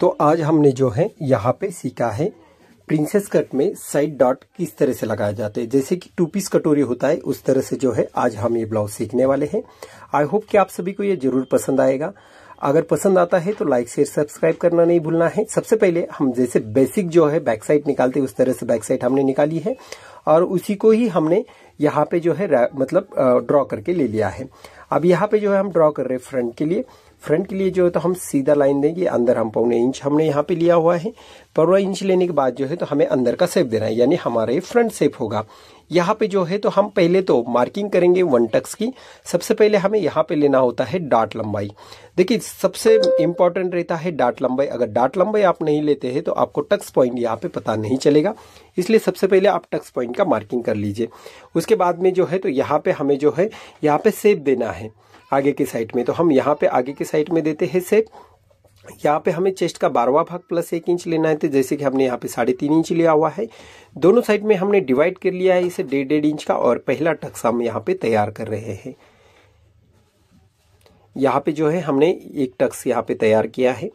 तो आज हमने जो है यहाँ पे सीखा है प्रिंसेस कट में साइड डॉट किस तरह से लगाए जाते हैं। जैसे कि 2 पीस कटोरी होता है उस तरह से जो है आज हम ये ब्लाउज सीखने वाले हैं। आई होप कि आप सभी को ये जरूर पसंद आएगा। अगर पसंद आता है तो लाइक शेयर सब्सक्राइब करना नहीं भूलना है। सबसे पहले हम जैसे बेसिक जो है बैक साइड निकालते हैं उस तरह से बैक साइड हमने निकाली है और उसी को ही हमने यहाँ पे जो है मतलब ड्रॉ करके ले लिया है। अब यहाँ पे जो है हम ड्रॉ कर रहे हैं फ्रंट के लिए जो है तो हम सीधा लाइन देंगे। अंदर हम 1.25 इंच हमने यहाँ पे लिया हुआ है। 1.25 इंच लेने के बाद जो है तो हमें अंदर का शेप देना है, यानी हमारा ये फ्रंट शेप होगा। यहाँ पे जो है तो हम पहले तो मार्किंग करेंगे 1 टक्स की। सबसे पहले हमें यहाँ पे लेना होता है डार्ट लंबाई। देखिए सबसे इंपॉर्टेंट रहता है डार्ट लंबाई। अगर डार्ट लंबाई आप नहीं लेते हैं तो आपको टक्स पॉइंट यहाँ पे पता नहीं चलेगा, इसलिए सबसे पहले आप टक्स पॉइंट का मार्किंग कर लीजिए। उसके बाद में जो है तो यहाँ पे हमें जो है यहाँ पे शेप देना है आगे की साइड में। तो हम यहाँ पे आगे की साइड में देते हैं शेप। यहाँ पे हमें चेस्ट का 12वां भाग प्लस 1 इंच लेना है। तो जैसे कि हमने यहाँ पे 3.5 इंच लिया हुआ है। दोनों साइड में हमने डिवाइड कर लिया है इसे 1.5 इंच का और पहला टक्स हम यहाँ पे तैयार कर रहे हैं। यहाँ पे जो है हमने एक टक्स यहाँ पे तैयार किया है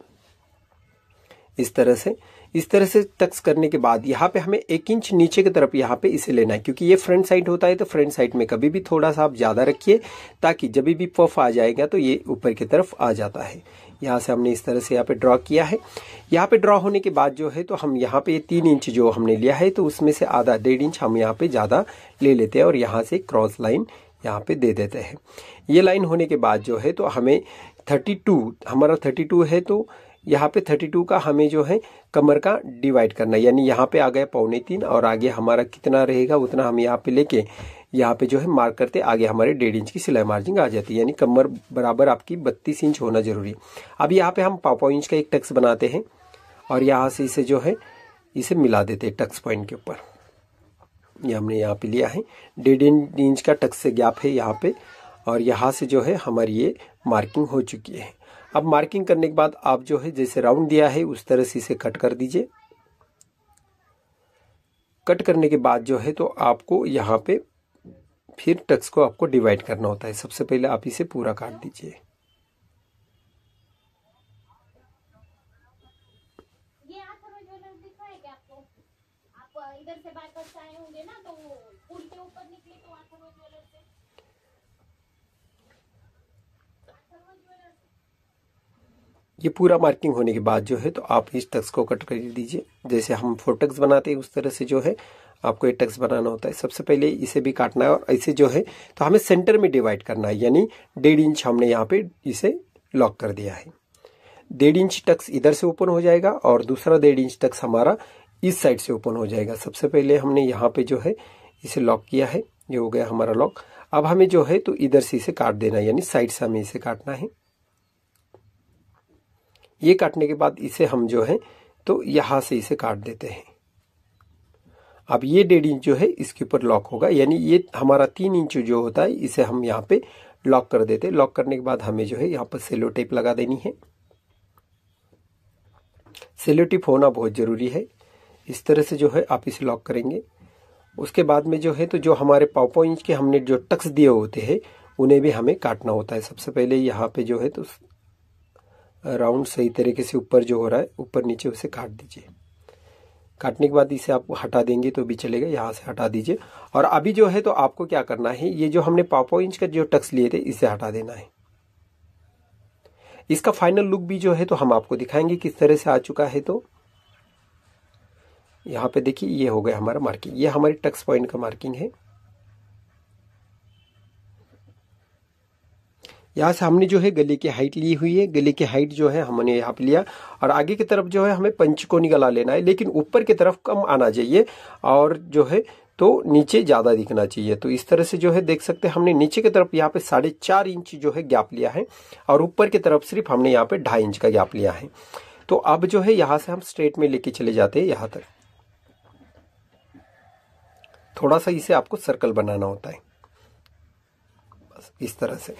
इस तरह से टक्स करने के बाद यहाँ पे हमें 1 इंच नीचे की तरफ यहाँ पे इसे लेना है, क्योंकि ये फ्रंट साइड होता है। तो फ्रंट साइड में कभी भी थोड़ा सा आप ज्यादा रखिए ताकि जब भी पफ आ जाएगा तो ये ऊपर की तरफ आ जाता है। यहाँ से हमने इस तरह से यहाँ पे ड्रॉ किया है। यहाँ पे ड्रॉ होने के बाद जो है तो हम यहाँ पे 3 इंच जो हमने लिया है तो उसमें से आधा 1.5 इंच हम यहाँ पे ज्यादा ले लेते हैं और यहाँ से क्रॉस लाइन यहाँ पे दे देते हैं। ये लाइन होने के बाद जो है तो हमें 32 हमारा 32 है तो यहाँ पे 32 का हमें जो है कमर का डिवाइड करना है, यानी यहाँ पे आ गया 2.25 और आगे हमारा कितना रहेगा उतना हम यहाँ पे लेके यहाँ पे जो है मार्क करते आगे हमारे 1.5 इंच की सिलाई मार्जिन आ जाती है, यानी कमर बराबर आपकी 32 इंच होना जरूरी है। अब यहाँ पे हम 1.5 इंच का एक टक्स बनाते हैं और यहाँ से इसे जो है इसे मिला देते हैं टक्स पॉइंट के ऊपर। ये हमने यहाँ पे लिया है 1.5 इंच का टक्स से गैप है यहाँ पे और यहाँ से जो है हमारी ये मार्किंग हो चुकी है। अब मार्किंग करने के बाद आप जो है जैसे राउंड दिया है उस तरह से इसे कट कर दीजिए। कट करने के बाद जो है तो आपको यहाँ पे फिर टक्स को आपको डिवाइड करना होता है। सबसे पहले आप इसे पूरा काट दीजिए। ये दिखाए क्या आपको? आप इधर से बाय कर आए होंगे ना, तो पुल के ऊपर निकले तो ज्वेलर से ये पूरा मार्किंग होने के बाद जो है तो आप इस टक्स को कट कर दीजिए। जैसे हम 4 टक्स बनाते हैं उस तरह से जो है आपको 1 टक्स बनाना होता है। सबसे पहले इसे भी काटना है और ऐसे जो है तो हमें सेंटर में डिवाइड करना है, यानी 1.5 इंच हमने यहाँ पे इसे लॉक कर दिया है। 1.5 इंच टक्स इधर से ओपन हो जाएगा और दूसरा 1.5 इंच टक्स हमारा इस साइड से ओपन हो जाएगा। सबसे पहले हमने यहाँ पे जो है इसे लॉक किया है, ये हो गया हमारा लॉक। अब हमें जो है तो इधर से इसे काट देना है, यानी साइड से हमें इसे काटना है। ये काटने के बाद इसे हम जो है तो यहां से इसे काट देते हैं। अब ये 1.5 इंच जो है इसके ऊपर लॉक होगा, यानी ये हमारा 3 इंच जो होता है इसे हम यहाँ पे लॉक कर देते हैं। लॉक करने के बाद हमें जो है यहाँ पर सेलो टेप लगा देनी है। सेलो टेप होना बहुत जरूरी है। इस तरह से जो है आप इसे लॉक करेंगे। उसके बाद में जो है तो जो हमारे 1.5 इंच के हमने जो टक्स दिए होते हैं उन्हें भी हमें काटना होता है। सबसे पहले यहाँ पे जो है तो राउंड सही तरीके से ऊपर जो हो रहा है ऊपर नीचे उसे काट दीजिए। काटने के बाद इसे आप हटा देंगे तो भी चलेगा, यहाँ से हटा दीजिए। और अभी जो है तो आपको क्या करना है, ये जो हमने 1.5 इंच का जो टक्स लिए थे इसे हटा देना है। इसका फाइनल लुक भी जो है तो हम आपको दिखाएंगे किस तरह से आ चुका है। तो यहाँ पे देखिए ये हो गया हमारा मार्किंग, ये हमारी टक्स पॉइंट का मार्किंग है। यहाँ से हमने जो है गले की हाइट ली हुई है। गले की हाइट जो है हमने यहाँ पे लिया और आगे की तरफ जो है हमें पंचकोनी गला लेना है, लेकिन ऊपर की तरफ कम आना चाहिए और जो है तो नीचे ज्यादा दिखना चाहिए। तो इस तरह से जो है देख सकते हैं हमने नीचे की तरफ यहाँ पे 4.5 इंच जो है गैप लिया है और ऊपर की तरफ सिर्फ हमने यहाँ पे 2.5 इंच का गैप लिया है। तो अब जो है यहाँ से हम स्ट्रेट में लेके चले जाते हैं यहाँ तक। थोड़ा सा इसे आपको सर्कल बनाना होता है बस इस तरह से।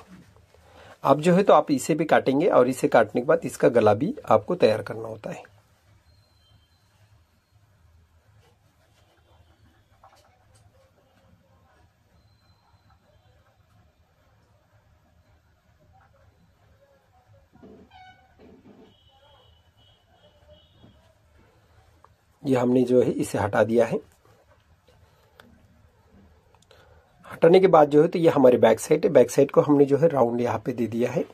अब जो है तो आप इसे भी काटेंगे और इसे काटने के बाद इसका गला भी आपको तैयार करना होता है। ये हमने जो है इसे हटा दिया है। हटाने के बाद जो है तो ये हमारी बैक साइड है। बैक साइड को हमने जो है राउंड यहाँ पे दे दिया है।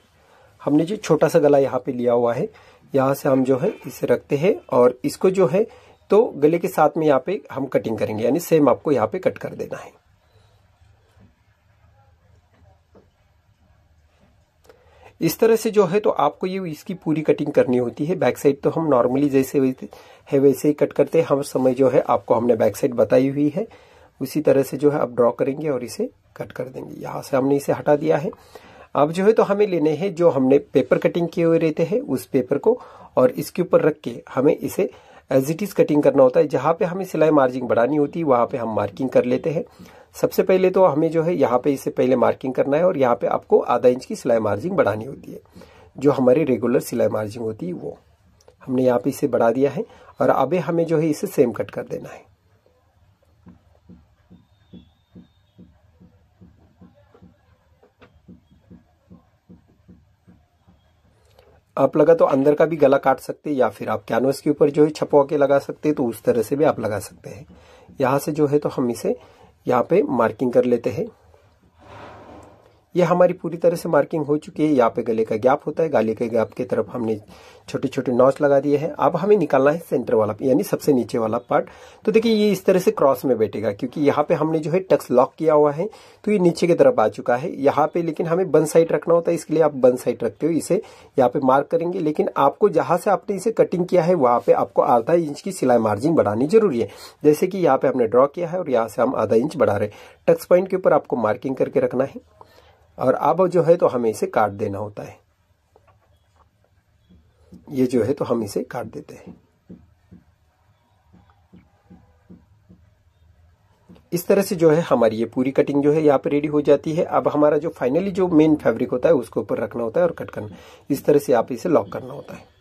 हमने जो छोटा सा गला यहाँ पे लिया हुआ है, यहाँ से हम जो है इसे रखते हैं और इसको जो है तो गले के साथ में यहाँ पे हम कटिंग करेंगे, यानी सेम आपको यहाँ पे कट कर देना है। इस तरह से जो है तो आपको ये इसकी पूरी कटिंग करनी होती है। बैक साइड तो हम नॉर्मली जैसे है वैसे ही कट करते हैं। हर समय जो है आपको हमने बैक साइड बताई हुई है, उसी तरह से जो है आप ड्रॉ करेंगे और इसे कट कर देंगे। यहाँ से हमने इसे हटा दिया है। अब जो है तो हमें लेने हैं जो हमने पेपर कटिंग किए हुए रहते हैं उस पेपर को, और इसके ऊपर रख के हमें इसे एज इट इज कटिंग करना होता है। जहाँ पे हमें सिलाई मार्जिंग बढ़ानी होती है वहाँ पे हम मार्किंग कर लेते हैं। सबसे पहले तो हमें जो है यहाँ पे इसे पहले मार्किंग करना है और यहाँ पे आपको आधा इंच की सिलाई मार्जिंग बढ़ानी होती है। जो हमारी रेगुलर सिलाई मार्जिंग होती है वो हमने यहाँ पे इसे बढ़ा दिया है और अब हमें जो है इसे सेम कट कर देना है। आप लगा तो अंदर का भी गला काट सकते हैं या फिर आप कैनवस के ऊपर जो है छपवा के लगा सकते हैं, तो उस तरह से भी आप लगा सकते हैं। यहाँ से जो है तो हम इसे यहाँ पे मार्किंग कर लेते हैं। ये हमारी पूरी तरह से मार्किंग हो चुकी है। यहाँ पे गले का गैप होता है, गले के गैप की तरफ हमने छोटे छोटे नॉच लगा दिए हैं। अब हमें निकालना है सेंटर वाला यानी सबसे नीचे वाला पार्ट। तो देखिए ये इस तरह से क्रॉस में बैठेगा, क्योंकि यहाँ पे हमने जो है टक्स लॉक किया हुआ है तो ये नीचे की तरफ आ चुका है। यहाँ पे लेकिन हमें बंद साइड रखना होता है, इसके लिए आप बंद साइड रखते हो, इसे यहाँ पे मार्क करेंगे। लेकिन आपको जहां से आपने इसे कटिंग किया है वहां पे आपको आधा इंच की सिलाई मार्जिन बढ़ानी जरूरी है। जैसे कि यहाँ पे हमने ड्रॉ किया है और यहाँ से हम आधा इंच बढ़ा रहे हैं। टक्स पॉइंट के ऊपर आपको मार्किंग करके रखना है और अब जो है तो हमें इसे काट देना होता है। ये जो है तो हम इसे काट देते हैं। इस तरह से जो है हमारी ये पूरी कटिंग जो है यहाँ पे रेडी हो जाती है। अब हमारा जो फाइनली जो मेन फैब्रिक होता है उसको ऊपर रखना होता है और कट करना। इस तरह से आप इसे लॉक करना होता है।